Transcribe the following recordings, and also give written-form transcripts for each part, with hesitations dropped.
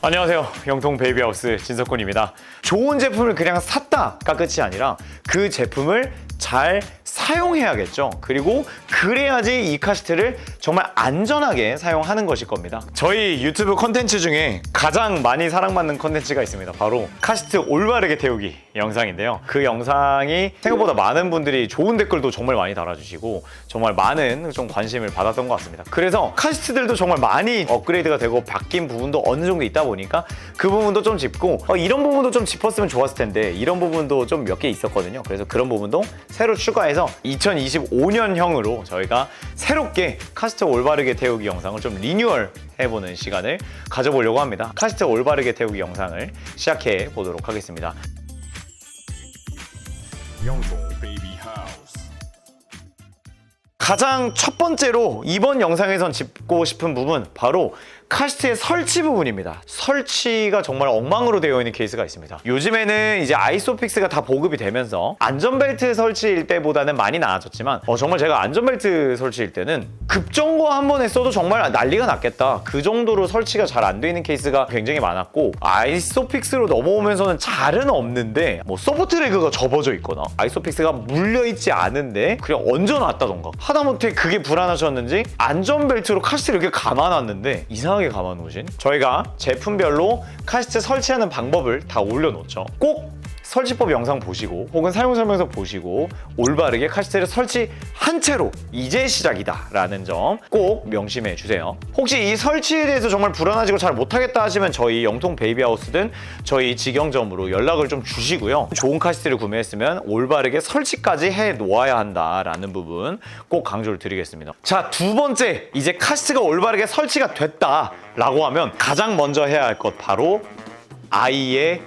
안녕하세요. 영통 베이비하우스 진석훈입니다. 좋은 제품을 그냥 샀다가 끝이 아니라 그 제품을 잘 사용해야겠죠. 그리고 그래야지 이 카시트를 정말 안전하게 사용하는 것일 겁니다. 저희 유튜브 콘텐츠 중에 가장 많이 사랑받는 콘텐츠가 있습니다. 바로 카시트 올바르게 태우기 영상인데요. 그 영상이 생각보다 많은 분들이 좋은 댓글도 정말 많이 달아주시고 정말 많은 좀 관심을 받았던 것 같습니다. 그래서 카시트들도 정말 많이 업그레이드가 되고 바뀐 부분도 어느 정도 있다 보니까 그 부분도 좀 짚고 이런 부분도 좀 짚었으면 좋았을 텐데 이런 부분도 좀 몇 개 있었거든요. 그래서 그런 부분도 새로 추가해서 2025년형으로 저희가 새롭게 카시트 올바르게 태우기 영상을 좀 리뉴얼 해보는 시간을 가져보려고 합니다. 카시트 올바르게 태우기 영상을 시작해 보도록 하겠습니다. 영통 베이비 하우스. 가장 첫 번째로 이번 영상에선 짚고 싶은 부분 바로 카시트의 설치 부분입니다. 설치가 정말 엉망으로 되어 있는 케이스가 있습니다. 요즘에는 이제 아이소픽스가 다 보급이 되면서 안전벨트 설치일 때보다는 많이 나아졌지만 정말 제가 안전벨트 설치일 때는 급정거 한 번에 써도 정말 난리가 났겠다. 그 정도로 설치가 잘 안 되는 케이스가 굉장히 많았고 아이소픽스로 넘어오면서는 잘은 없는데 소프트 레그가 접어져 있거나 아이소픽스가 물려있지 않은데 그냥 얹어놨다던가 하다못해 그게 불안하셨는지 안전벨트로 카시트를 이렇게 감아놨는데 이상하게 감아놓으신 저희가 제품별로 카시트 설치하는 방법을 다 올려놓죠. 꼭 설치법 영상 보시고 혹은 사용설명서 보시고 올바르게 카시트를 설치한 채로 이제 시작이다 라는 점 꼭 명심해 주세요. 혹시 이 설치에 대해서 정말 불안하시고 잘 못하겠다 하시면 저희 영통 베이비하우스든 저희 직영점으로 연락을 좀 주시고요. 좋은 카시트를 구매했으면 올바르게 설치까지 해 놓아야 한다라는 부분 꼭 강조를 드리겠습니다. 자, 두 번째, 이제 카시트가 올바르게 설치가 됐다라고 하면 가장 먼저 해야 할 것 바로 아이의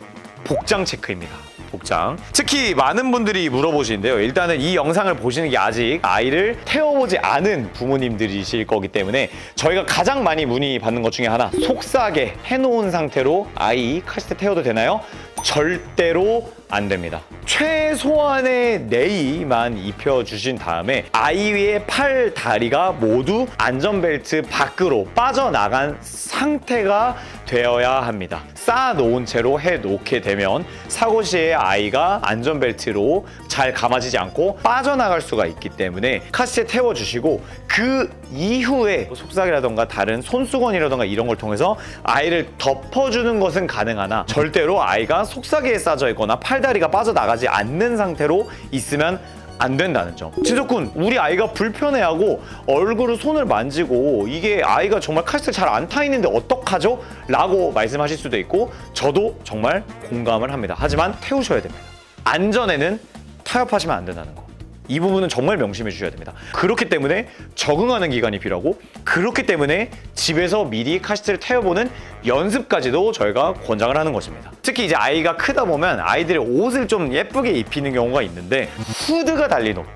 복장 체크입니다. 복장. 특히 많은 분들이 물어보시는데요. 일단은 이 영상을 보시는 게 아직 아이를 태워보지 않은 부모님들이실 거기 때문에 저희가 가장 많이 문의받는 것 중에 하나, 속삭에 해놓은 상태로 아이 카시트 태워도 되나요? 절대로 안 됩니다. 최소한의 네이만 입혀주신 다음에 아이의 팔, 다리가 모두 안전벨트 밖으로 빠져나간 상태가 되어야 합니다. 쌓아놓은 채로 해놓게 되면 사고 시에 아이가 안전벨트로 잘 감아지지 않고 빠져나갈 수가 있기 때문에 카시트에 태워주시고 그 이후에 속삭이라던가 다른 손수건이라던가 이런 걸 통해서 아이를 덮어주는 것은 가능하나 절대로 아이가 속삭이에 싸져 있거나 팔다리가 빠져나가지 않는 상태로 있으면 안 된다는 점. 진석군, 우리 아이가 불편해하고 얼굴을 손을 만지고 이게 아이가 정말 카시트 잘 안 타 있는데 어떡하죠? 라고 말씀하실 수도 있고 저도 정말 공감을 합니다. 하지만 태우셔야 됩니다. 안전에는 타협하시면 안 된다는 거. 이 부분은 정말 명심해 주셔야 됩니다. 그렇기 때문에 적응하는 기간이 필요하고 그렇기 때문에 집에서 미리 카시트를 태워보는 연습까지도 저희가 권장을 하는 것입니다. 특히 이제 아이가 크다 보면 아이들의 옷을 좀 예쁘게 입히는 경우가 있는데 후드가 달린 옷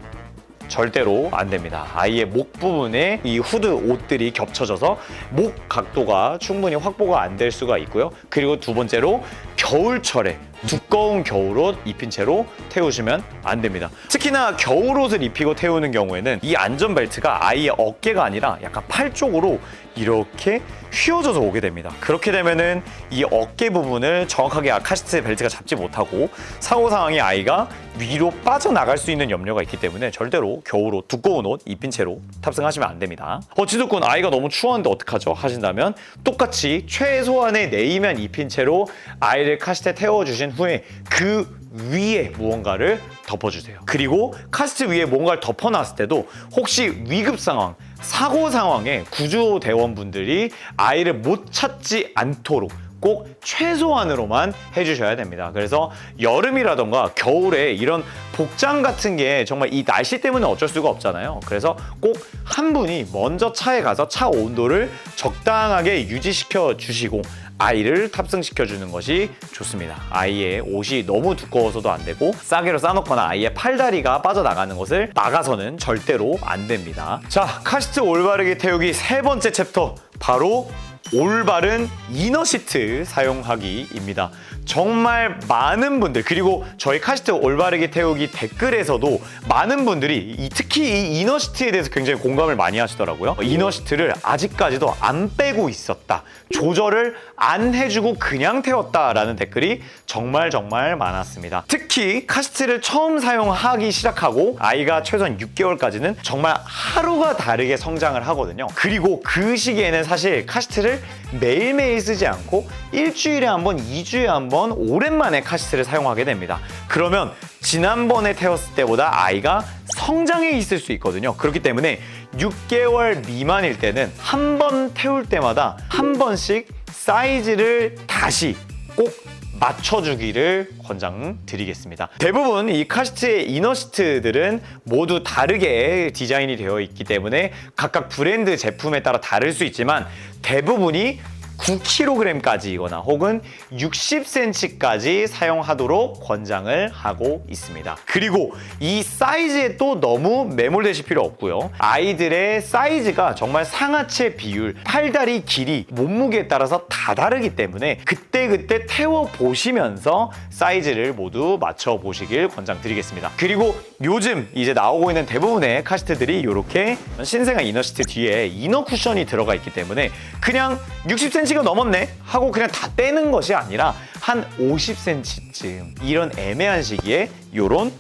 절대로 안 됩니다. 아이의 목 부분에 이 후드 옷들이 겹쳐져서 목 각도가 충분히 확보가 안 될 수가 있고요. 그리고 두 번째로 겨울철에 두꺼운 겨울옷 입힌 채로 태우시면 안 됩니다. 특히나 겨울옷을 입히고 태우는 경우에는 이 안전벨트가 아이의 어깨가 아니라 약간 팔 쪽으로 이렇게 휘어져서 오게 됩니다. 그렇게 되면은 이 어깨 부분을 정확하게 카시트 벨트가 잡지 못하고 사고 상황에 아이가 위로 빠져나갈 수 있는 염려가 있기 때문에 절대로 겨울옷, 두꺼운 옷 입힌 채로 탑승하시면 안 됩니다. 진석군, 아이가 너무 추웠는데 어떡하죠? 하신다면 똑같이 최소한의 네이면 입힌 채로 아이를 카시트에 태워주신 후에 그 위에 무언가를 덮어주세요. 그리고 카시트 위에 뭔가를 덮어놨을 때도 혹시 위급 상황, 사고 상황에 구조대원분들이 아이를 못 찾지 않도록 꼭 최소한으로만 해주셔야 됩니다. 그래서 여름이라던가 겨울에 이런 복장 같은 게 정말 이 날씨 때문에 어쩔 수가 없잖아요. 그래서 꼭 한 분이 먼저 차에 가서 차 온도를 적당하게 유지시켜 주시고 아이를 탑승시켜 주는 것이 좋습니다. 아이의 옷이 너무 두꺼워서도 안 되고 싸개로 싸놓거나 아이의 팔다리가 빠져나가는 것을 막아서는 절대로 안 됩니다. 자, 카시트 올바르게 태우기 세 번째 챕터, 바로 올바른 이너 시트 사용하기입니다. 정말 많은 분들, 그리고 저희 카시트 올바르게 태우기 댓글에서도 많은 분들이 특히 이 이너 시트에 대해서 굉장히 공감을 많이 하시더라고요. 이너 시트를 아직까지도 안 빼고 있었다, 조절을 안 해주고 그냥 태웠다라는 댓글이 정말 많았습니다. 특히 카시트를 처음 사용하기 시작하고 아이가 최소한 6개월까지는 정말 하루가 다르게 성장을 하거든요. 그리고 그 시기에는 사실 카시트를 매일매일 쓰지 않고 일주일에 한 번, 2주에 한 번 오랜만에 카시트를 사용하게 됩니다. 그러면 지난번에 태웠을 때보다 아이가 성장해 있을 수 있거든요. 그렇기 때문에 6개월 미만일 때는 한 번 태울 때마다 한 번씩 사이즈를 다시 꼭 맞춰주기를 권장드리겠습니다. 대부분 이 카시트의 이너 시트들은 모두 다르게 디자인이 되어 있기 때문에 각각 브랜드 제품에 따라 다를 수 있지만 대부분이 9kg까지이거나 혹은 60cm까지 사용하도록 권장을 하고 있습니다. 그리고 이 사이즈에 또 너무 매몰되실 필요 없고요. 아이들의 사이즈가 정말 상하체 비율, 팔다리 길이, 몸무게에 따라서 다 다르기 때문에 그때그때 태워보시면서 사이즈를 모두 맞춰보시길 권장드리겠습니다. 그리고 요즘 이제 나오고 있는 대부분의 카시트들이 이렇게 신생아 이너 시트 뒤에 이너 쿠션이 들어가 있기 때문에 그냥 60cm가 넘었네 하고 그냥 다 떼는 것이 아니라 한 50cm쯤 이런 애매한 시기에 이런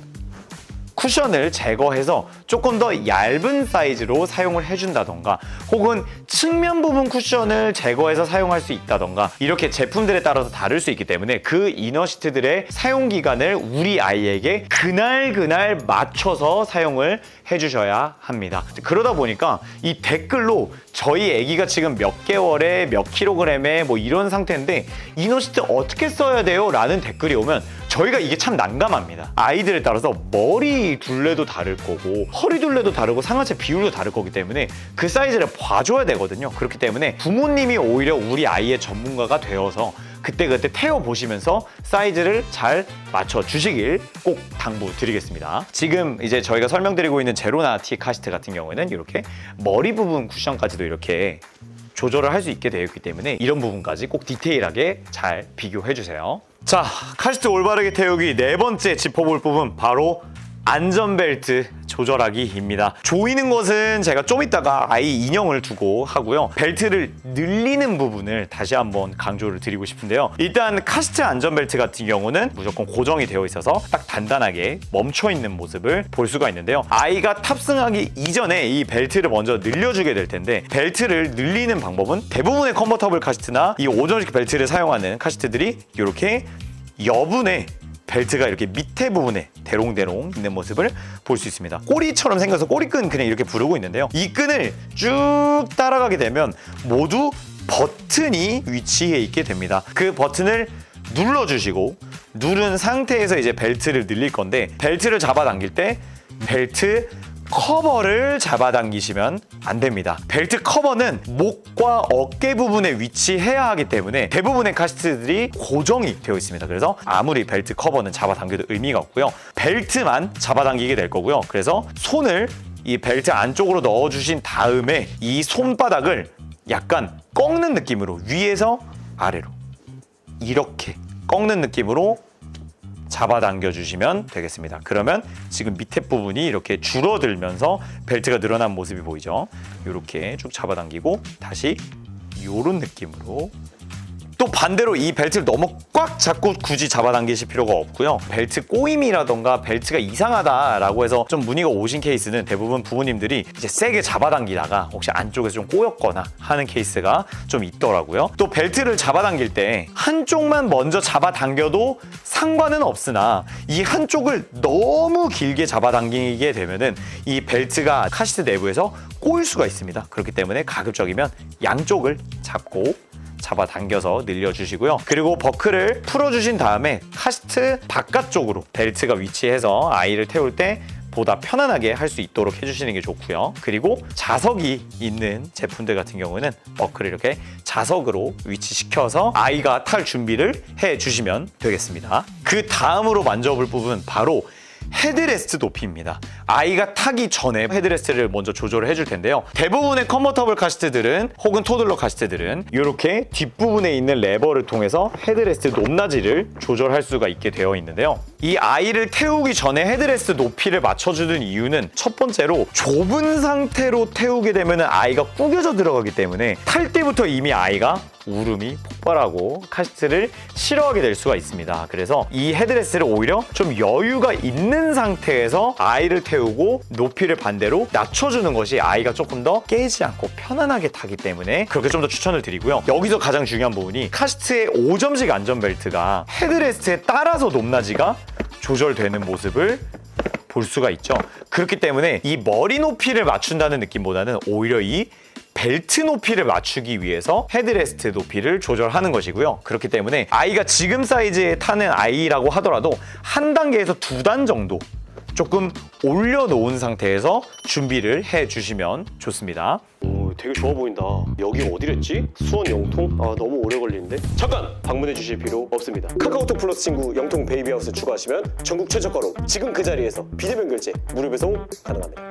쿠션을 제거해서 조금 더 얇은 사이즈로 사용을 해준다던가 혹은 측면 부분 쿠션을 제거해서 사용할 수 있다던가 이렇게 제품들에 따라서 다를 수 있기 때문에 그 이너 시트들의 사용 기간을 우리 아이에게 그날 맞춰서 사용을 해주셔야 합니다. 그러다 보니까 이 댓글로 저희 아기가 지금 몇 개월에 몇 킬로그램에 뭐 이런 상태인데 이너 시트 어떻게 써야 돼요? 라는 댓글이 오면 저희가 이게 참 난감합니다. 아이들에 따라서 머리 둘레도 다를 거고 허리 둘레도 다르고 상하체 비율도 다를 거기 때문에 그 사이즈를 봐줘야 되거든요. 그렇기 때문에 부모님이 오히려 우리 아이의 전문가가 되어서 그때그때 태워보시면서 사이즈를 잘 맞춰주시길 꼭 당부드리겠습니다. 지금 이제 저희가 설명드리고 있는 제로나 T 카시트 같은 경우에는 이렇게 머리 부분 쿠션까지도 이렇게 조절을 할 수 있게 되어 있기 때문에 이런 부분까지 꼭 디테일하게 잘 비교해주세요. 자, 카시트 올바르게 태우기 네 번째 짚어볼 부분 바로 안전벨트 조절하기입니다. 조이는 것은 제가 좀 이따가 아이 인형을 두고 하고요. 벨트를 늘리는 부분을 다시 한번 강조를 드리고 싶은데요. 일단 카시트 안전벨트 같은 경우는 무조건 고정이 되어 있어서 딱 단단하게 멈춰 있는 모습을 볼 수가 있는데요. 아이가 탑승하기 이전에 이 벨트를 먼저 늘려주게 될 텐데 벨트를 늘리는 방법은 대부분의 컨버터블 카시트나 이 오전식 벨트를 사용하는 카시트들이 이렇게 여분의 벨트가 이렇게 밑에 부분에 대롱대롱 있는 모습을 볼 수 있습니다. 꼬리처럼 생겨서 꼬리끈 그냥 이렇게 부르고 있는데요. 이 끈을 쭉 따라가게 되면 모두 버튼이 위치해 있게 됩니다. 그 버튼을 눌러주시고 누른 상태에서 이제 벨트를 늘릴 건데 벨트를 잡아당길 때 벨트 커버를 잡아당기시면 안 됩니다. 벨트 커버는 목과 어깨 부분에 위치해야 하기 때문에 대부분의 카시트들이 고정이 되어 있습니다. 그래서 아무리 벨트 커버는 잡아당겨도 의미가 없고요. 벨트만 잡아당기게 될 거고요. 그래서 손을 이 벨트 안쪽으로 넣어주신 다음에 이 손바닥을 약간 꺾는 느낌으로 위에서 아래로 이렇게 꺾는 느낌으로 잡아당겨 주시면 되겠습니다. 그러면 지금 밑에 부분이 이렇게 줄어들면서 벨트가 늘어난 모습이 보이죠? 이렇게 쭉 잡아당기고 다시 이런 느낌으로 또 반대로 이 벨트를 너무 꽉 잡고 굳이 잡아당기실 필요가 없고요. 벨트 꼬임이라던가 벨트가 이상하다라고 해서 좀 문의가 오신 케이스는 대부분 부모님들이 이제 세게 잡아당기다가 혹시 안쪽에서 좀 꼬였거나 하는 케이스가 좀 있더라고요. 또 벨트를 잡아당길 때 한쪽만 먼저 잡아당겨도 상관은 없으나 이 한쪽을 너무 길게 잡아당기게 되면은 이 벨트가 카시트 내부에서 꼬일 수가 있습니다. 그렇기 때문에 가급적이면 양쪽을 잡아당겨서 늘려주시고요. 그리고 버클을 풀어주신 다음에 카시트 바깥쪽으로 벨트가 위치해서 아이를 태울 때 보다 편안하게 할 수 있도록 해주시는 게 좋고요. 그리고 자석이 있는 제품들 같은 경우는 버클을 이렇게 자석으로 위치시켜서 아이가 탈 준비를 해주시면 되겠습니다. 그 다음으로 만져볼 부분 바로 헤드레스트 높이입니다. 아이가 타기 전에 헤드레스트를 먼저 조절을 해줄 텐데요. 대부분의 컨버터블 카시트들은 혹은 토들러 카시트들은 이렇게 뒷부분에 있는 레버를 통해서 헤드레스트 높낮이를 조절할 수가 있게 되어 있는데요. 이 아이를 태우기 전에 헤드레스트 높이를 맞춰주는 이유는 첫 번째로 좁은 상태로 태우게 되면 아이가 구겨져 들어가기 때문에 탈 때부터 이미 아이가 울음이 폭발하고 카시트를 싫어하게 될 수가 있습니다. 그래서 이 헤드레스트를 오히려 좀 여유가 있는 상태에서 아이를 태우고 높이를 반대로 낮춰주는 것이 아이가 조금 더 깨지 않고 편안하게 타기 때문에 그렇게 좀 더 추천을 드리고요. 여기서 가장 중요한 부분이 카시트의 5점식 안전벨트가 헤드레스트에 따라서 높낮이가 조절되는 모습을 볼 수가 있죠. 그렇기 때문에 이 머리 높이를 맞춘다는 느낌보다는 오히려 이 벨트 높이를 맞추기 위해서 헤드레스트 높이를 조절하는 것이고요. 그렇기 때문에 아이가 지금 사이즈에 타는 아이라고 하더라도 한 단계에서 두 단 정도 조금 올려놓은 상태에서 준비를 해주시면 좋습니다. 오, 되게 좋아 보인다. 여기 어디랬지? 수원 영통? 아, 너무 오래 걸리는데? 잠깐! 방문해 주실 필요 없습니다. 카카오톡 플러스 친구 영통 베이비하우스 추가하시면 전국 최저가로 지금 그 자리에서 비대면 결제, 무료 배송 가능합니다.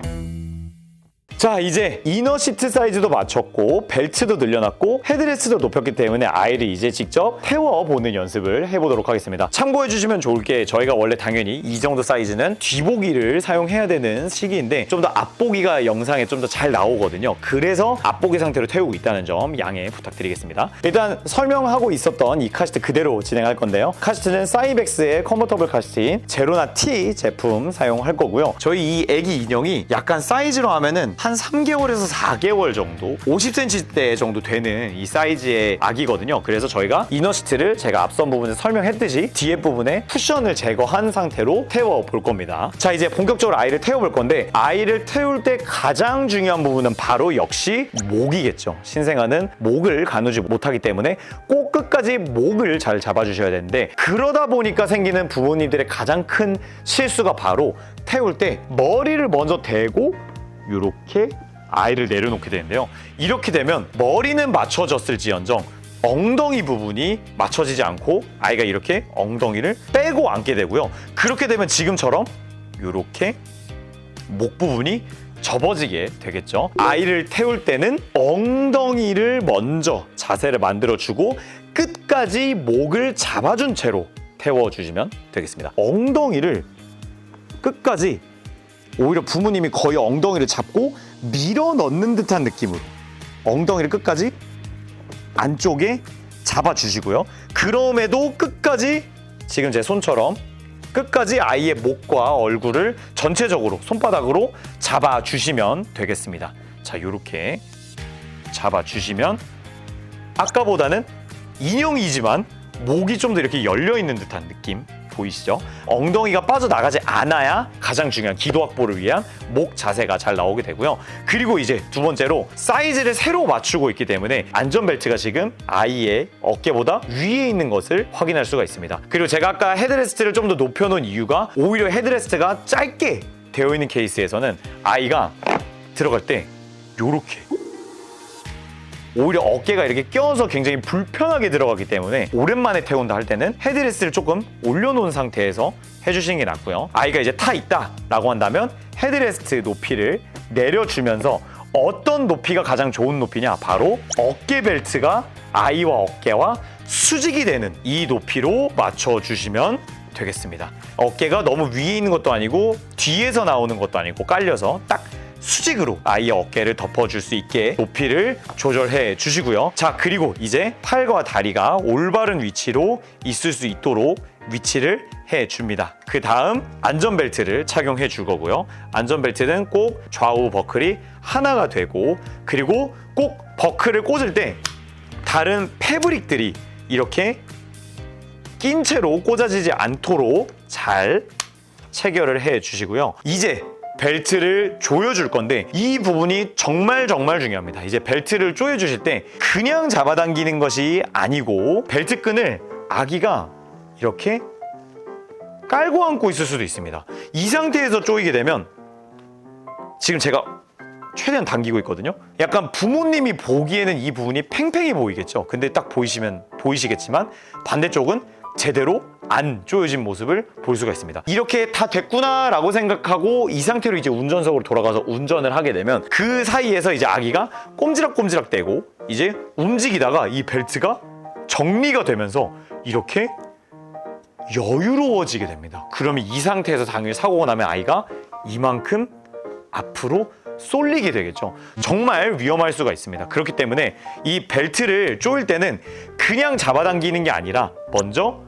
자, 이제 이너 시트 사이즈도 맞췄고 벨트도 늘려놨고 헤드레스트도 높였기 때문에 아이를 이제 직접 태워보는 연습을 해보도록 하겠습니다. 참고해주시면 좋을 게 저희가 원래 당연히 이 정도 사이즈는 뒤보기를 사용해야 되는 시기인데 좀 더 앞보기가 영상에 좀 더 잘 나오거든요. 그래서 앞보기 상태로 태우고 있다는 점 양해 부탁드리겠습니다. 일단 설명하고 있었던 이 카시트 그대로 진행할 건데요. 카시트는 사이벡스의 컨버터블 카시트인 제로나 T 제품 사용할 거고요. 저희 이 애기 인형이 약간 사이즈로 하면은 한 3개월에서 4개월 정도 50cm대 정도 되는 이 사이즈의 아기거든요. 그래서 저희가 이너 시트를 제가 앞선 부분에 설명했듯이 뒤에 부분에 쿠션을 제거한 상태로 태워볼 겁니다. 자, 이제 본격적으로 아이를 태워볼 건데 아이를 태울 때 가장 중요한 부분은 바로 역시 목이겠죠. 신생아는 목을 가누지 못하기 때문에 꼭 끝까지 목을 잘 잡아주셔야 되는데 그러다 보니까 생기는 부모님들의 가장 큰 실수가 바로 태울 때 머리를 먼저 대고 이렇게 아이를 내려놓게 되는데요. 이렇게 되면 머리는 맞춰졌을지언정 엉덩이 부분이 맞춰지지 않고 아이가 이렇게 엉덩이를 빼고 앉게 되고요. 그렇게 되면 지금처럼 이렇게 목 부분이 접어지게 되겠죠. 아이를 태울 때는 엉덩이를 먼저 자세를 만들어주고 끝까지 목을 잡아준 채로 태워주시면 되겠습니다. 엉덩이를 끝까지 오히려 부모님이 거의 엉덩이를 잡고 밀어 넣는 듯한 느낌으로 엉덩이를 끝까지 안쪽에 잡아주시고요. 그럼에도 끝까지 지금 제 손처럼 끝까지 아이의 목과 얼굴을 전체적으로 손바닥으로 잡아주시면 되겠습니다. 자, 이렇게 잡아주시면 아까보다는 인형이지만 목이 좀 더 이렇게 열려있는 듯한 느낌 보이시죠? 엉덩이가 빠져나가지 않아야 가장 중요한 기도 확보를 위한 목 자세가 잘 나오게 되고요. 그리고 이제 두 번째로 사이즈를 새로 맞추고 있기 때문에 안전벨트가 지금 아이의 어깨보다 위에 있는 것을 확인할 수가 있습니다. 그리고 제가 아까 헤드레스트를 좀 더 높여놓은 이유가 오히려 헤드레스트가 짧게 되어 있는 케이스에서는 아이가 들어갈 때 요렇게 오히려 어깨가 이렇게 껴서 굉장히 불편하게 들어가기 때문에 오랜만에 태운다 할 때는 헤드레스트를 조금 올려놓은 상태에서 해주시는 게 낫고요. 아이가 이제 타 있다 라고 한다면 헤드레스트 높이를 내려주면서 어떤 높이가 가장 좋은 높이냐, 바로 어깨 벨트가 아이와 어깨와 수직이 되는 이 높이로 맞춰주시면 되겠습니다. 어깨가 너무 위에 있는 것도 아니고 뒤에서 나오는 것도 아니고 깔려서 딱 수직으로 아이의 어깨를 덮어줄 수 있게 높이를 조절해 주시고요. 자, 그리고 이제 팔과 다리가 올바른 위치로 있을 수 있도록 위치를 해줍니다. 그 다음 안전벨트를 착용해 줄 거고요. 안전벨트는 꼭 좌우 버클이 하나가 되고, 그리고 꼭 버클을 꽂을 때 다른 패브릭들이 이렇게 낀 채로 꽂아지지 않도록 잘 체결을 해 주시고요. 이제 벨트를 조여줄 건데 이 부분이 정말 중요합니다. 이제 벨트를 조여주실 때 그냥 잡아당기는 것이 아니고 벨트끈을 아기가 이렇게 깔고 안고 있을 수도 있습니다. 이 상태에서 조이게 되면 지금 제가 최대한 당기고 있거든요. 약간 부모님이 보기에는 이 부분이 팽팽히 보이겠죠. 근데 딱 보이시겠지만 반대쪽은 제대로 안 조여진 모습을 볼 수가 있습니다. 이렇게 다 됐구나라고 생각하고 이 상태로 이제 운전석으로 돌아가서 운전을 하게 되면 그 사이에서 이제 아기가 꼼지락꼼지락 대고 이제 움직이다가 이 벨트가 정리가 되면서 이렇게 여유로워지게 됩니다. 그러면 이 상태에서 당연히 사고가 나면 아이가 이만큼 앞으로 쏠리게 되겠죠. 정말 위험할 수가 있습니다. 그렇기 때문에 이 벨트를 조일 때는 그냥 잡아당기는 게 아니라 먼저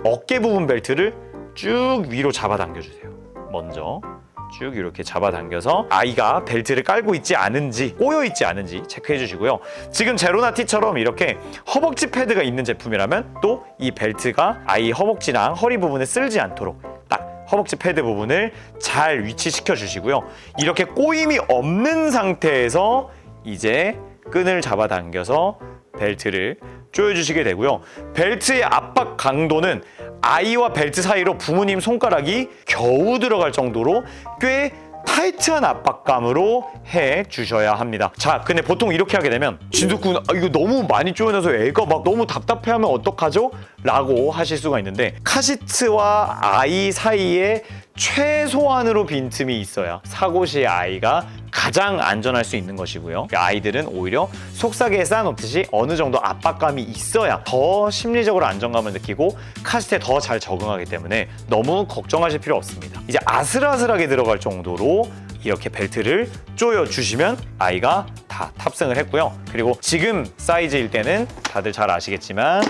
어깨 부분 벨트를 쭉 위로 잡아당겨주세요. 먼저 쭉 이렇게 잡아당겨서 아이가 벨트를 깔고 있지 않은지 꼬여 있지 않은지 체크해 주시고요. 지금 제로나티처럼 이렇게 허벅지 패드가 있는 제품이라면 또 이 벨트가 아이 허벅지랑 허리 부분에 쓸지 않도록 딱 허벅지 패드 부분을 잘 위치시켜 주시고요. 이렇게 꼬임이 없는 상태에서 이제 끈을 잡아당겨서 벨트를 조여주시게 되고요. 벨트의 압박 강도는 아이와 벨트 사이로 부모님 손가락이 겨우 들어갈 정도로 꽤 타이트한 압박감으로 해 주셔야 합니다. 자, 근데 보통 이렇게 하게 되면 진돗군 이거 너무 많이 조여놔서 애가 막 너무 답답해하면 어떡하죠? 라고 하실 수가 있는데 카시트와 아이 사이에 최소한으로 빈틈이 있어야 사고 시에 아이가 가장 안전할 수 있는 것이고요. 아이들은 오히려 속삭이에 쌓아놓듯이 어느 정도 압박감이 있어야 더 심리적으로 안정감을 느끼고 카시트에 더 잘 적응하기 때문에 너무 걱정하실 필요 없습니다. 이제 아슬아슬하게 들어갈 정도로 이렇게 벨트를 조여주시면 아이가 다 탑승을 했고요. 그리고 지금 사이즈일 때는 다들 잘 아시겠지만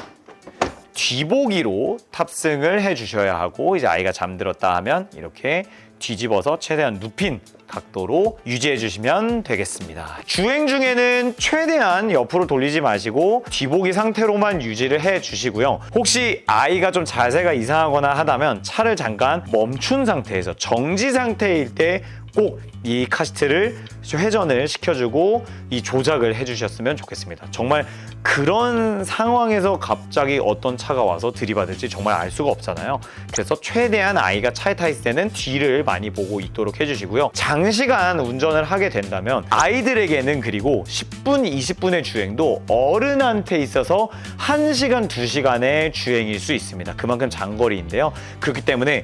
뒤보기로 탑승을 해주셔야 하고 이제 아이가 잠들었다 하면 이렇게 뒤집어서 최대한 눕힌 각도로 유지해 주시면 되겠습니다. 주행 중에는 최대한 옆으로 돌리지 마시고 뒤보기 상태로만 유지를 해 주시고요. 혹시 아이가 좀 자세가 이상하거나 하다면 차를 잠깐 멈춘 상태에서 정지 상태일 때 꼭 이 카시트를 회전을 시켜주고 이 조작을 해주셨으면 좋겠습니다. 정말 그런 상황에서 갑자기 어떤 차가 와서 들이받을지 정말 알 수가 없잖아요. 그래서 최대한 아이가 차에 타 있을 때는 뒤를 많이 보고 있도록 해주시고요. 장시간 운전을 하게 된다면 아이들에게는 그리고 10분, 20분의 주행도 어른한테 있어서 1시간, 2시간의 주행일 수 있습니다. 그만큼 장거리인데요. 그렇기 때문에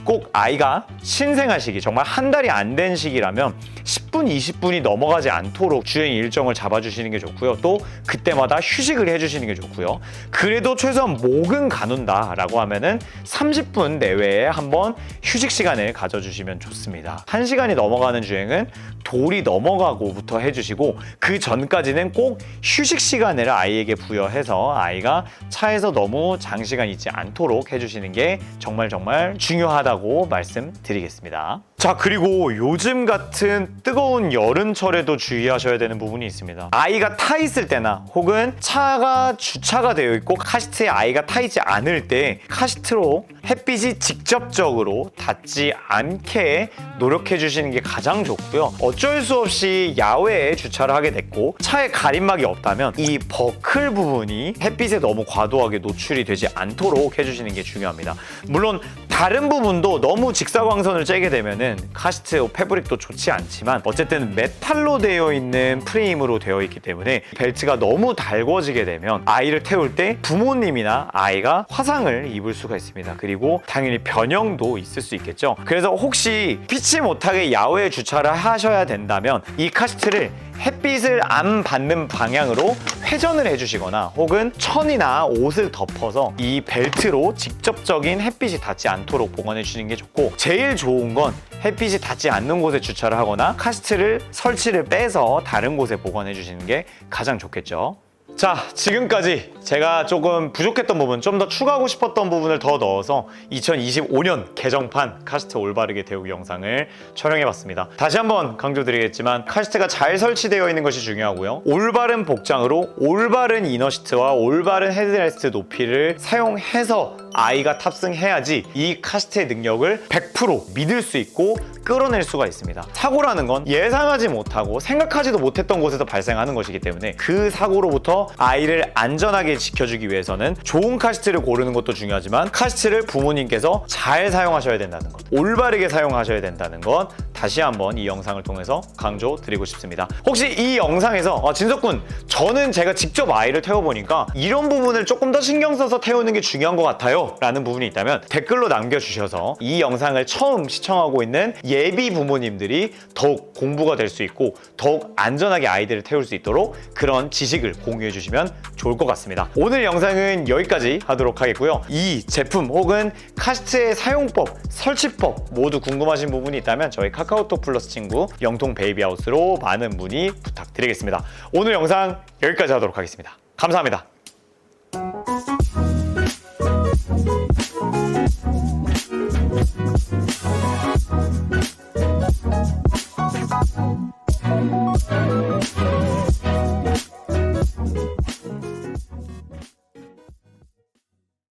꼭 아이가 신생아 시기, 정말 한 달이 안 된 시기라면 10분, 20분이 넘어가지 않도록 주행 일정을 잡아주시는 게 좋고요. 또 그때마다 휴식을 해주시는 게 좋고요. 그래도 최소한 목은 가눈다라고 하면은 30분 내외에 한번 휴식 시간을 가져주시면 좋습니다. 1시간이 넘어가는 주행은 돌이 넘어가고부터 해주시고 그 전까지는 꼭 휴식 시간을 아이에게 부여해서 아이가 차에서 너무 장시간 있지 않도록 해주시는 게 정말 중요하다고 말씀드리겠습니다. 자, 그리고 요즘 같은 뜨거운 여름철에도 주의하셔야 되는 부분이 있습니다. 아이가 타 있을 때나 혹은 차가 주차가 되어 있고 카시트에 아이가 타 있지 않을 때 카시트로 햇빛이 직접적으로 닿지 않게 노력해 주시는 게 가장 좋고요. 어쩔 수 없이 야외에 주차를 하게 됐고 차에 가림막이 없다면 이 버클 부분이 햇빛에 너무 과도하게 노출이 되지 않도록 해주시는 게 중요합니다. 물론 다른 부분도 너무 직사광선을 쬐게 되면은 카시트 패브릭도 좋지 않지만 어쨌든 메탈로 되어 있는 프레임으로 되어 있기 때문에 벨트가 너무 달궈지게 되면 아이를 태울 때 부모님이나 아이가 화상을 입을 수가 있습니다. 그리고 당연히 변형도 있을 수 있겠죠. 그래서 혹시 피치 못하게 야외에 주차를 하셔야 된다면 이 카시트를 햇빛을 안 받는 방향으로 회전을 해주시거나 혹은 천이나 옷을 덮어서 이 벨트로 직접적인 햇빛이 닿지 않도록 보관해 주시는 게 좋고 제일 좋은 건 햇빛이 닿지 않는 곳에 주차를 하거나 카시트를 설치를 빼서 다른 곳에 보관해 주시는 게 가장 좋겠죠. 자, 지금까지 제가 조금 부족했던 부분, 좀 더 추가하고 싶었던 부분을 더 넣어서 2025년 개정판 카시트 올바르게 데우기 영상을 촬영해봤습니다. 다시 한번 강조드리겠지만 카시트가 잘 설치되어 있는 것이 중요하고요. 올바른 복장으로 올바른 이너시트와 올바른 헤드레스트 높이를 사용해서 아이가 탑승해야지 이 카시트의 능력을 100% 믿을 수 있고 끌어낼 수가 있습니다. 사고라는 건 예상하지 못하고 생각하지도 못했던 곳에서 발생하는 것이기 때문에 그 사고로부터 아이를 안전하게 지켜주기 위해서는 좋은 카시트를 고르는 것도 중요하지만 카시트를 부모님께서 잘 사용하셔야 된다는 것, 올바르게 사용하셔야 된다는 것 다시 한번 이 영상을 통해서 강조드리고 싶습니다. 혹시 이 영상에서 진석군, 저는 제가 직접 아이를 태워보니까 이런 부분을 조금 더 신경 써서 태우는 게 중요한 것 같아요 라는 부분이 있다면 댓글로 남겨주셔서 이 영상을 처음 시청하고 있는 예비 부모님들이 더욱 공부가 될 수 있고 더욱 안전하게 아이들을 태울 수 있도록 그런 지식을 공유해 주시면 좋을 것 같습니다. 오늘 영상은 여기까지 하도록 하겠고요. 이 제품 혹은 카시트의 사용법, 설치법 모두 궁금하신 부분이 있다면 저희 카카오톡 플러스 친구 영통 베이비하우스로 많은 문의 부탁드리겠습니다. 오늘 영상 여기까지 하도록 하겠습니다. 감사합니다.